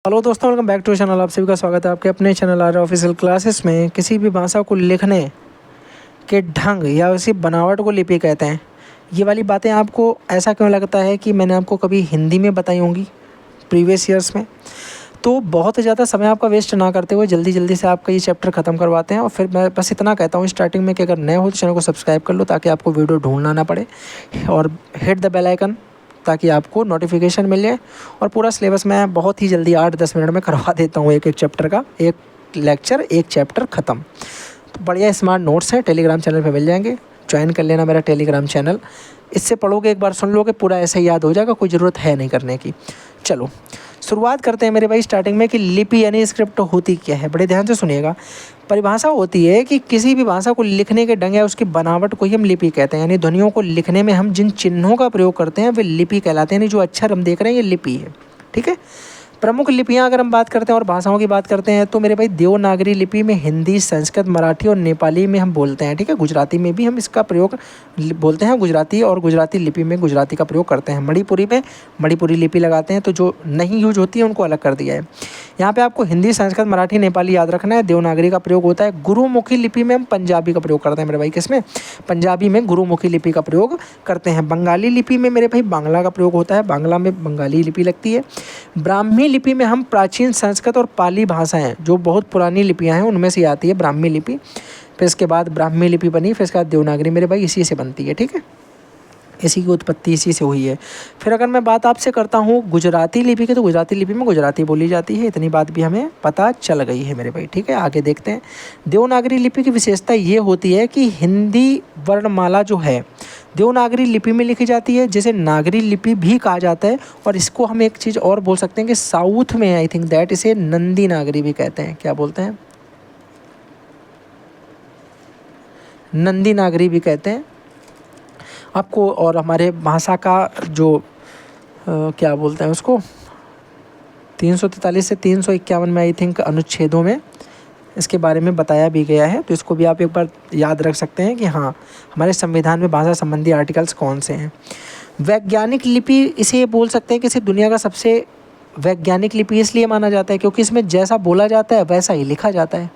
Hello दोस्तों, welcome back to channel. आप सभी का स्वागत है आपके अपने चैनल आर ऑफिशियल क्लासेस में। किसी भी भाषा को लिखने के ढंग या उसी बनावट को लिपि कहते हैं। ये वाली बातें आपको ऐसा क्यों लगता है कि मैंने आपको कभी हिंदी में बताई होंगी प्रीवियस ईयर्स में? तो बहुत ज़्यादा समय आपका वेस्ट ना करते हुए जल्दी जल्दी से आपका ये चैप्टर ख़त्म करवाते हैं। और फिर मैं बस इतना कहता हूँ स्टार्टिंग में कि अगर नए हो तो चैनल को सब्सक्राइब कर लो ताकि आपको वीडियो ढूंढना ना पड़े, और हिट द बेल आइकन ताकि आपको नोटिफिकेशन मिल जाए। और पूरा सिलेबस मैं बहुत ही जल्दी 8-10 मिनट में करवा देता हूँ। एक एक चैप्टर का एक लेक्चर, एक चैप्टर ख़त्म। तो बढ़िया स्मार्ट नोट्स हैं, टेलीग्राम चैनल पे मिल जाएंगे। ज्वाइन कर लेना मेरा टेलीग्राम चैनल। इससे पढ़ोगे, एक बार सुन लोगे, पूरा ऐसे ही याद हो जाएगा, कोई ज़रूरत है नहीं करने की। चलो शुरुआत करते हैं मेरे भाई स्टार्टिंग में कि लिपि यानी स्क्रिप्ट होती क्या है। बड़े ध्यान से सुनिएगा। परिभाषा होती है कि किसी भी भाषा को लिखने के ढंग या उसकी बनावट को ही हम लिपि कहते हैं। यानी ध्वनियों को लिखने में हम जिन चिन्हों का प्रयोग करते हैं वे लिपि कहलाते हैं। यानी जो अक्षर हम देख रहे हैं ये लिपि है, ठीक है। प्रमुख लिपियां अगर हम बात करते हैं और भाषाओं की बात करते हैं तो मेरे भाई देवनागरी लिपि में हिंदी, संस्कृत, मराठी और नेपाली में हम बोलते हैं, ठीक है। गुजराती में भी हम इसका प्रयोग बोलते हैं, गुजराती और गुजराती लिपि में गुजराती का प्रयोग करते हैं। मणिपुरी में मणिपुरी लिपि लगाते हैं। तो जो नहीं यूज होती है उनको अलग कर दिया है। यहाँ पे आपको हिंदी, संस्कृत, मराठी, नेपाली याद रखना है। देवनागरी का प्रयोग होता है। गुरुमुखी लिपि में हम पंजाबी का प्रयोग करते हैं मेरे भाई। किसमें? पंजाबी में गुरुमुखी लिपि का प्रयोग करते हैं। बंगाली लिपि में मेरे भाई बांग्ला का प्रयोग होता है। बांग्ला में बंगाली लिपि लगती है। ब्राह्मी लिपि में हम प्राचीन संस्कृत और पाली भाषाएं, जो बहुत पुरानी लिपियां हैं, उनमें से आती है ब्राह्मी लिपि। फिर इसके बाद ब्राह्मी लिपि बनी, फिर इसके बाद देवनागरी मेरे भाई इसी से बनती है, ठीक है। इसी की उत्पत्ति इसी से हुई है। फिर अगर मैं बात आपसे करता हूँ गुजराती लिपि की, तो गुजराती लिपि में गुजराती बोली जाती है। इतनी बात भी हमें पता चल गई है मेरे भाई, ठीक है। आगे देखते हैं। देवनागरी लिपि की विशेषता ये होती है कि हिंदी वर्णमाला जो है देवनागरी लिपि में लिखी जाती है, जिसे नागरी लिपि भी कहा जाता है। और इसको हम एक चीज़ और बोल सकते हैं कि साउथ में आई थिंक दैट इसे नंदी नागरी भी कहते हैं। क्या बोलते हैं? नंदी नागरी भी कहते हैं आपको। और हमारे भाषा का जो क्या बोलते हैं उसको, 343 से 351 में आई थिंक अनुच्छेदों में इसके बारे में बताया भी गया है। तो इसको भी आप एक बार याद रख सकते हैं कि हाँ, हमारे संविधान में भाषा संबंधी आर्टिकल्स कौन से हैं। वैज्ञानिक लिपि इसे बोल सकते हैं कि इसे दुनिया का सबसे वैज्ञानिक लिपि इसलिए माना जाता है क्योंकि इसमें जैसा बोला जाता है वैसा ही लिखा जाता है।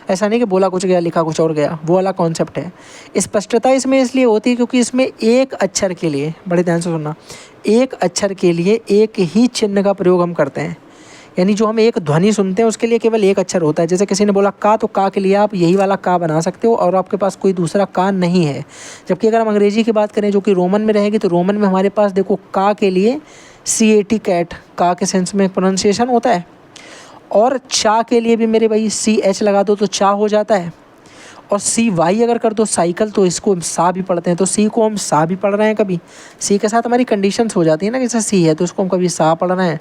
ऐसा नहीं कि बोला कुछ गया लिखा कुछ और गया, वो वाला कॉन्सेप्ट है। स्पष्टता इसमें इसलिए होती है क्योंकि इसमें एक अक्षर के लिए, बड़े ध्यान से सुनना, एक अक्षर के लिए एक ही चिन्ह का प्रयोग हम करते हैं। यानी जो हम एक ध्वनि सुनते हैं उसके लिए केवल एक अक्षर होता है। जैसे किसी ने बोला का, तो का के लिए आप यही वाला का बना सकते हो और आपके पास कोई दूसरा का नहीं है। जबकि अगर हम अंग्रेजी की बात करें जो कि रोमन में रहेगी, तो रोमन में हमारे पास देखो का के लिए CAT कैट, का के सेंस में प्रोनाउंसिएशन होता है। और चा के लिए भी मेरे भाई CH लगा दो तो चा हो जाता है। और CY अगर कर दो साइकिल, तो इसको हम सा भी पढ़ते हैं। तो सी को हम सा भी पढ़ रहे हैं, कभी सी के साथ हमारी कंडीशंस हो जाती है ना, जैसे सी है तो इसको हम कभी सा पढ़ रहे हैं,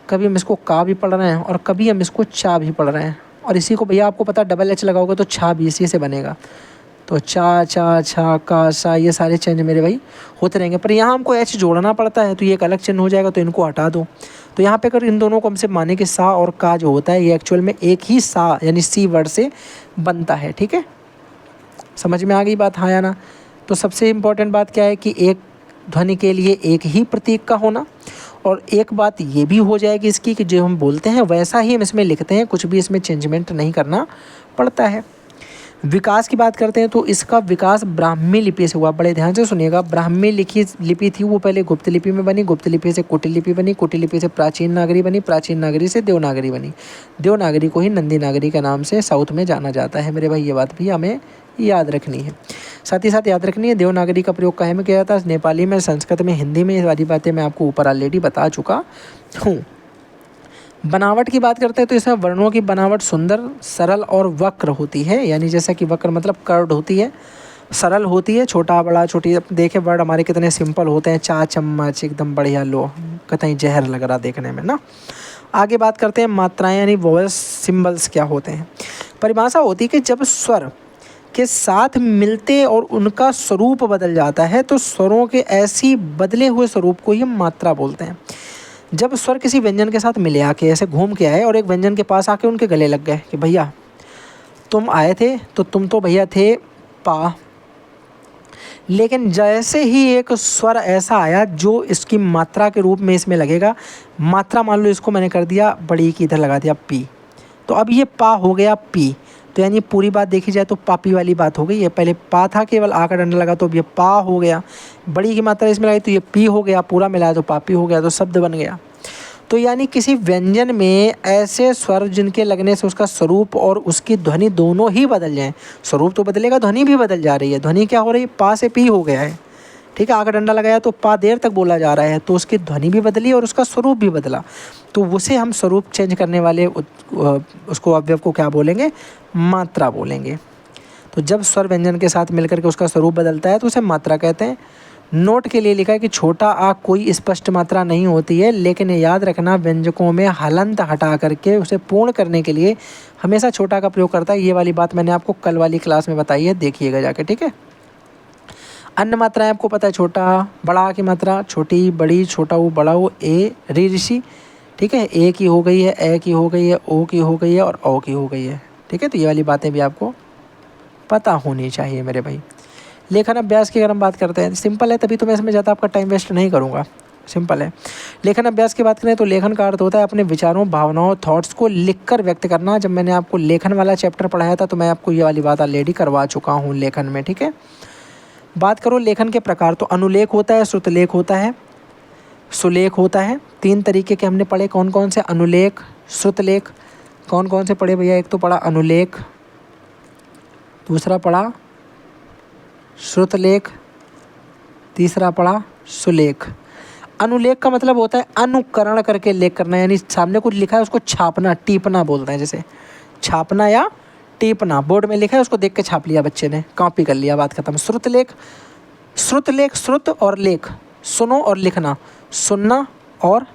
कभी हम इसको का भी पढ़ रहे हैं, और कभी हम इसको चा भी पढ़ रहे हैं। और इसी को भैया आपको पता डबल H लगाओगे तो छा भी इसी से बनेगा। तो चा, चा, छा, का, सा, ये सारे चेंज मेरे भाई होते रहेंगे। पर यहाँ हमको H जोड़ना पड़ता है, तो ये एक अलग चिन्ह हो जाएगा, तो इनको हटा दो। तो यहाँ पे अगर इन दोनों को हमसे माने कि सा और का जो होता है ये एक्चुअल में एक ही सा यानी सी वर्ड से बनता है, ठीक है। समझ में आ गई बात, हाँ या ना? तो सबसे इम्पोर्टेंट बात क्या है कि एक ध्वनि के लिए एक ही प्रतीक का होना। और एक बात ये भी हो जाएगी इसकी कि जो हम बोलते हैं वैसा ही हम इसमें लिखते हैं, कुछ भी इसमें चेंजमेंट नहीं करना पड़ता है। विकास की बात करते हैं तो इसका विकास ब्राह्मी लिपि से हुआ। बड़े ध्यान से सुनिएगा। ब्राह्मी लिपि थी वो पहले गुप्त लिपि में बनी, गुप्त लिपि से कुटिल लिपि बनी, कुटिल लिपि से प्राचीन नागरी बनी, प्राचीन नागरी से देवनागरी बनी। देवनागरी को ही नंदी नागरी के नाम से साउथ में जाना जाता है मेरे भाई। ये बात भी हमें याद रखनी है। साथ ही साथ याद रखनी है देवनागरी का प्रयोग काहे में किया जाता है? नेपाली में, संस्कृत में, हिंदी में। ये सारी बातें मैं आपको ऊपर ऑलरेडी बता चुका हूँ। बनावट की बात करते हैं तो इसमें वर्णों की बनावट सुंदर, सरल और वक्र होती है। यानी जैसा कि वक्र मतलब कर्व्ड होती है, सरल होती है, छोटा बड़ा छोटी। देखे वर्ड हमारे कितने सिंपल होते हैं, चा, चम्मच, एकदम बढ़िया, लो कतई जहर लग रहा देखने में ना। आगे बात करते हैं मात्राएं यानी वॉवेल्स सिंबल्स क्या होते हैं। परिभाषा होती है कि जब स्वर के साथ मिलते और उनका स्वरूप बदल जाता है तो स्वरों के ऐसी बदले हुए स्वरूप को ही हम मात्रा बोलते हैं। जब स्वर किसी व्यंजन के साथ मिले, आके ऐसे घूम के आए और एक व्यंजन के पास आके उनके गले लग गए कि भैया तुम आए थे तो तुम तो भैया थे पा, लेकिन जैसे ही एक स्वर ऐसा आया जो इसकी मात्रा के रूप में इसमें लगेगा, मात्रा मान लो इसको मैंने कर दिया बड़ी की, इधर लगा दिया पी, तो अब ये पा हो गया पी। तो यानी पूरी बात देखी जाए तो पापी वाली बात हो गई। ये पहले पा था, केवल आ का डंडा लगा, तो अब ये पा हो गया। बड़ी की मात्रा इसमें लगी तो ये पी हो गया, पूरा मिलाया तो पापी हो गया, तो शब्द बन गया। तो यानी किसी व्यंजन में ऐसे स्वर जिनके लगने से उसका स्वरूप और उसकी ध्वनि दोनों ही बदल जाएं। स्वरूप तो बदलेगा, ध्वनि भी बदल जा रही है। ध्वनि क्या हो रही है, पा से पी हो गया है, ठीक है। आ का डंडा लगाया तो पा देर तक बोला जा रहा है, तो उसकी ध्वनि भी बदली और उसका स्वरूप भी बदला। तो उसे हम स्वरूप चेंज करने वाले उसको अवयव को क्या बोलेंगे, मात्रा बोलेंगे। तो जब स्वर व्यंजन के साथ मिलकर के उसका स्वरूप बदलता है तो उसे मात्रा कहते हैं। नोट के लिए लिखा है कि छोटा आ कोई स्पष्ट मात्रा नहीं होती है, लेकिन याद रखना व्यंजकों में हलंत हटा करके उसे पूर्ण करने के लिए हमेशा छोटा का प्रयोग करता है। ये वाली बात मैंने आपको कल वाली क्लास में बताई है, देखिएगा जाके, ठीक है। अन्य मात्राएं आपको पता है, छोटा बड़ा की मात्रा, छोटी बड़ी, छोटा वो बड़ा वो, ए री ऋषि, ठीक है। ए की हो गई है, ए की हो गई है, ओ की हो गई है और औ की हो गई है, ठीक है। तो ये वाली बातें भी आपको पता होनी चाहिए मेरे भाई। लेखन अभ्यास की अगर हम बात करते हैं, सिंपल है, तभी तो मैं इसमें ज़्यादा आपका टाइम वेस्ट नहीं करूँगा, सिंपल है। लेखन अभ्यास की बात करें तो लेखन का अर्थ होता है अपने विचारों, भावनाओं, थॉट्स को लिखकर व्यक्त करना। जब मैंने आपको लेखन वाला चैप्टर पढ़ाया था तो मैं आपको ये वाली बात ऑलरेडी करवा चुका हूँ लेखन में, ठीक है। बात करो लेखन के प्रकार, तो अनुलेख होता है, श्रुतलेख होता है, सुलेख होता है। 3 तरीके के हमने पढ़े, कौन कौन से, अनुलेख, श्रुतलेख। कौन कौन से पढ़े भैया, एक तो पढ़ा अनुलेख, दूसरा पढ़ा श्रुतलेख, तीसरा पढ़ा सुलेख। अनुलेख का मतलब होता है अनुकरण करके लेख करना, यानी सामने कुछ लिखा है उसको छापना, टीपना बोलते हैं, जैसे छापना या टीपना। बोर्ड में लिखा है उसको देख के छाप लिया बच्चे ने, कॉपी कर लिया, बात खत्म। श्रुतलेख, श्रुतलेख श्रुत और लेख, सुनो और लिखना, सुनना और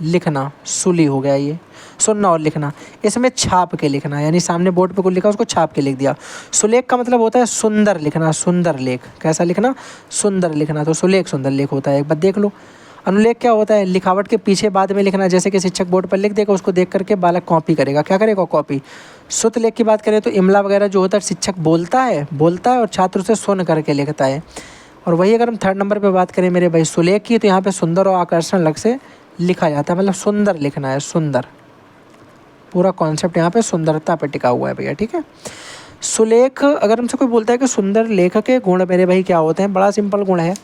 लिखना, सुली हो गया ये, सुनना और लिखना। इसमें छाप के लिखना, यानी सामने बोर्ड पे कुछ लिखा उसको छाप के लिख दिया। सुलेख का मतलब होता है सुंदर लिखना, सुंदर लेख, कैसा लिखना, सुंदर लिखना, तो सुलेख सुंदर लेख होता है। एक बार देख लो। अनुलेख क्या होता है, लिखावट के पीछे बाद में लिखना, जैसे कि शिक्षक बोर्ड पर लिख देगा उसको देख करके बालक कॉपी करेगा, क्या करेगा, कॉपी। श्रुतलेख की बात करें तो इमला वगैरह जो होता है शिक्षक बोलता है और छात्र उसे सुन करके लिखता है। और वही अगर हम 3rd नंबर पे बात करें मेरे भाई सुलेख की, तो यहाँ पे सुंदर और आकर्षण लग से लिखा जाता है, मतलब सुंदर लिखना है, सुंदर। पूरा कॉन्सेप्ट यहाँ पे सुंदरता पे टिका हुआ है भैया, ठीक है। सुलेख, अगर हमसे कोई बोलता है कि सुंदर लेखक के गुण मेरे भाई क्या होते हैं, बड़ा सिंपल गुण है।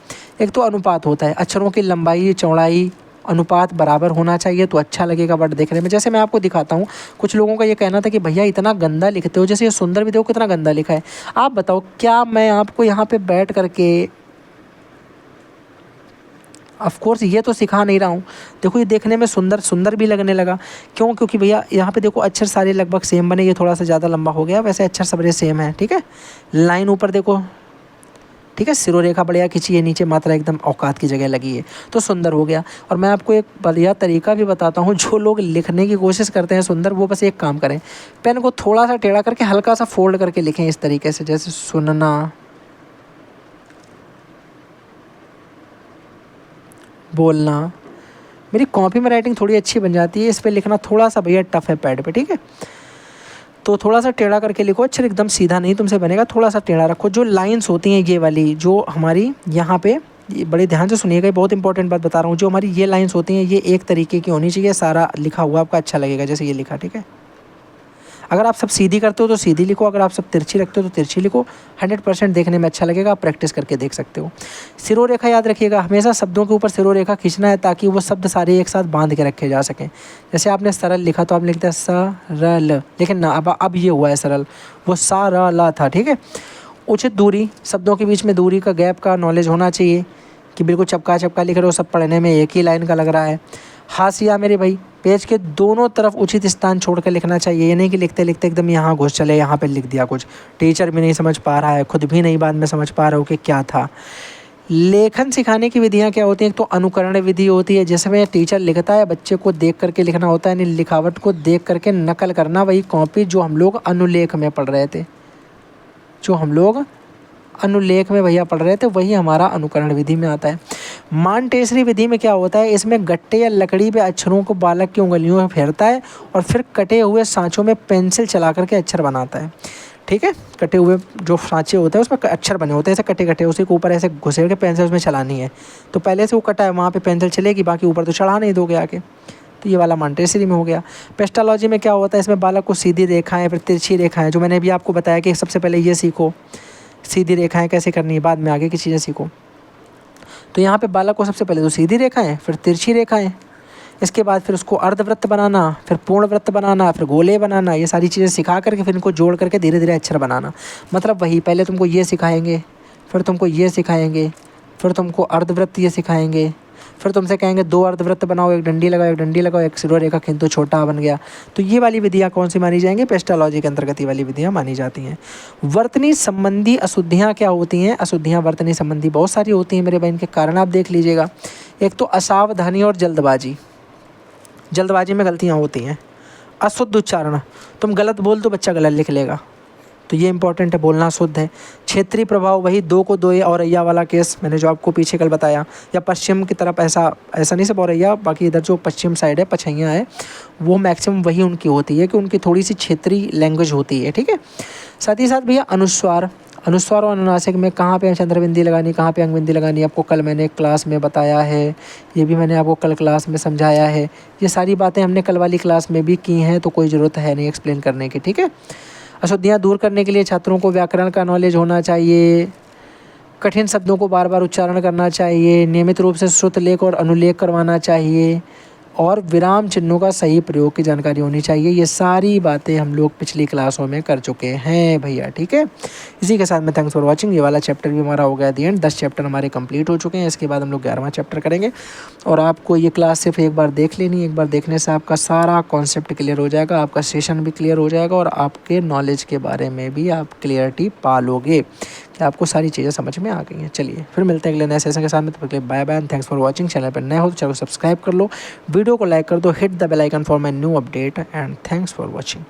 एक तो अनुपात होता है, अक्षरों की लंबाई चौड़ाई अनुपात बराबर होना चाहिए तो अच्छा लगेगा वर्ड देखने में। जैसे मैं आपको दिखाता हूँ, कुछ लोगों का ये कहना था कि भैया इतना गंदा लिखते हो, जैसे ये सुंदर भी देखो कितना गंदा लिखा है। आप बताओ, क्या मैं आपको यहाँ पे बैठ करके, ऑफ कोर्स ये तो सिखा नहीं रहा हूँ, देखो ये देखने में सुंदर सुंदर भी लगने लगा, क्यों, क्योंकि भैया यहाँ पे देखो अक्षर सारे लगभग सेम बने, ये थोड़ा सा ज़्यादा लंबा हो गया, वैसे अक्षर सबरे सेम है, ठीक है। लाइन ऊपर देखो, ठीक है, सिरोरेखा बढ़िया खींची है, नीचे मात्रा एकदम औकात की जगह लगी है, तो सुंदर हो गया। और मैं आपको एक बढ़िया तरीका भी बताता हूँ, जो लोग लिखने की कोशिश करते हैं सुंदर, वो बस एक काम करें, पेन को थोड़ा सा टेढ़ा करके हल्का सा फोल्ड करके लिखें इस तरीके से, जैसे सुनना, बोलना। मेरी कॉपी में राइटिंग थोड़ी अच्छी बन जाती है, इस पर लिखना थोड़ा सा भैया टफ है पैड पे, ठीक है। तो थोड़ा सा टेढ़ा करके लिखो, अक्षर एकदम सीधा नहीं तुमसे बनेगा, थोड़ा सा टेढ़ा रखो। जो लाइंस होती हैं ये वाली, जो हमारी यहाँ पे, ये बड़े ध्यान से सुनिएगा, बहुत इंपॉर्टेंट बात बता रहा हूँ। जो हमारी ये लाइंस होती हैं ये एक तरीके की होनी चाहिए, सारा लिखा हुआ आपका अच्छा लगेगा, जैसे ये लिखा, ठीक है। अगर आप सब सीधी करते हो तो सीधी लिखो, अगर आप सब तिरछी रखते हो तो तिरछी लिखो, 100% देखने में अच्छा लगेगा, आप प्रैक्टिस करके देख सकते हो। सिरोरेखा याद रखिएगा, हमेशा शब्दों के ऊपर सिरोरेखा खींचना है ताकि वो शब्द सारे एक साथ बांध के रखे जा सकें। जैसे आपने सरल लिखा तो आप लिखते हैं सरल, लेकिन ना अब ये हुआ है सरल, वो सारा था, ठीक है। उचित दूरी, शब्दों के बीच में दूरी का, गैप का नॉलेज होना चाहिए, कि बिल्कुल चपका चपका लिख रहे हो, सब पढ़ने में एक ही लाइन का लग रहा है। हाशिया मेरे भाई, पेज के दोनों तरफ उचित स्थान छोड़ कर लिखना चाहिए, ये नहीं कि लिखते लिखते एकदम यहाँ घुस चले, यहाँ पे लिख दिया कुछ, टीचर भी नहीं समझ पा रहा है, खुद भी नहीं बाद में समझ पा रहे हो कि क्या था। लेखन सिखाने की विधियाँ क्या होती हैं, एक तो अनुकरण विधि होती है, जिसमें टीचर लिखता है, बच्चे को देख करके लिखना होता है, यानी लिखावट को देख करके नकल करना, वही कॉपी जो हम लोग अनुलेख में पढ़ रहे थे, जो हम लोग अनुलेख में भैया पढ़ रहे थे, वही हमारा अनुकरण विधि में आता है। मांटेसरी विधि में क्या होता है, इसमें गट्टे या लकड़ी पे अक्षरों को बालक की उंगलियों में फेरता है और फिर कटे हुए सांचों में पेंसिल चला करके अक्षर बनाता है। ठीक है, कटे हुए जो सांचे होते हैं उसमें अक्षर बने होते हैं ऐसे कटे कटे, उसी के ऊपर ऐसे घुसेड़ के पेंसिल उसमें चलानी है। तो पहले से वो कटा है वहाँ पे पेंसिल चलेगी, बाकी ऊपर तो चढ़ा नहीं दोगे आके। तो ये वाला मांटेसरी में हो गया। पेस्टालॉजी में क्या होता है, इसमें बालक को सीधी रेखाएं फिर तिरछी रेखाएं, जो मैंने अभी आपको बताया कि सबसे पहले ये सीखो सीधी रेखाएं कैसे करनी है, बाद में आगे की चीज़ें सीखो। तो यहाँ पे बालक को सबसे पहले तो सीधी रेखाएं फिर तिरछी रेखाएं, इसके बाद फिर उसको अर्धवृत्त बनाना, फिर पूर्ण वृत्त बनाना, फिर गोले बनाना, ये सारी चीज़ें सिखा करके फिर इनको जोड़ करके धीरे धीरे अक्षर बनाना। मतलब वही पहले तुमको ये सिखाएंगे, फिर तुमको ये सिखाएंगे, फिर तुमको अर्धवृत्त ये सिखाएंगे, फिर तुमसे कहेंगे 2 अर्धवृत्त बनाओ, एक डंडी लगाओ, एक डंडी लगाओ, एक सिरो रेखा खींचो, छोटा बन गया। तो ये वाली विधियाँ कौन सी मानी जाएंगी, पेस्टालॉजी के अंतर्गत ये वाली विधियाँ मानी जाती हैं। वर्तनी संबंधी अशुद्धियाँ क्या होती हैं, अशुद्धियाँ वर्तनी संबंधी बहुत सारी होती हैं मेरे भाई, इनके कारण आप देख लीजिएगा। एक तो असावधानी और जल्दबाजी, जल्दबाजी में गलतियाँ होती हैं। अशुद्ध उच्चारण, तुम गलत बोल तो बच्चा गलत लिख लेगा, तो ये इंपॉर्टेंट है, बोलना शुद्ध है। क्षेत्रीय प्रभाव, वही 2 को 2 औरैया वाला केस मैंने जो आपको पीछे कल बताया, या पश्चिम की तरफ ऐसा नहीं सब औरैया, बाकी इधर जो पश्चिम साइड है पछैया है वो मैक्सिमम वही उनकी होती है कि उनकी थोड़ी सी क्षेत्रीय लैंग्वेज होती है। ठीक है, साथ ही साथ भैया अनुस्वार, अनुस्वार और अनुनासिक में कहाँ पे चंद्रबिंदी लगानी, कहाँ पे अंगबिंदी लगानी, आपको कल मैंने क्लास में बताया है, ये भी मैंने आपको कल क्लास में समझाया है। ये सारी बातें हमने कल वाली क्लास में भी की हैं, तो कोई ज़रूरत है नहीं एक्सप्लेन करने की। ठीक है, अशुद्धियाँ दूर करने के लिए छात्रों को व्याकरण का नॉलेज होना चाहिए, कठिन शब्दों को बार बार उच्चारण करना चाहिए, नियमित रूप से श्रुत लेख और अनुलेख करवाना चाहिए, और विराम चिन्हों का सही प्रयोग की जानकारी होनी चाहिए। ये सारी बातें हम लोग पिछली क्लासों में कर चुके हैं भैया। ठीक है, इसी के साथ में थैंक्स फॉर वॉचिंग। ये वाला चैप्टर भी हमारा हो गया दी एंड, 10 चैप्टर हमारे कंप्लीट हो चुके हैं। इसके बाद हम लोग 11वां चैप्टर करेंगे, और आपको ये क्लास सिर्फ एक बार देख लेनी, एक बार देखने से आपका सारा कॉन्सेप्ट क्लियर हो जाएगा, आपका सेशन भी क्लियर हो जाएगा, और आपके नॉलेज के बारे में भी आप क्लियरिटी पा लोगे कि आपको सारी चीज़ें समझ में आ गई हैं। चलिए फिर मिलते हैं अगले नए सेशन के साथ में, तब तक के लिए bye bye, thanks for watching. Channel पर नए हो तो चैनल को सब्सक्राइब कर लो, वीडियो को लाइक कर दो, hit the bell icon for my new update, and thanks for watching.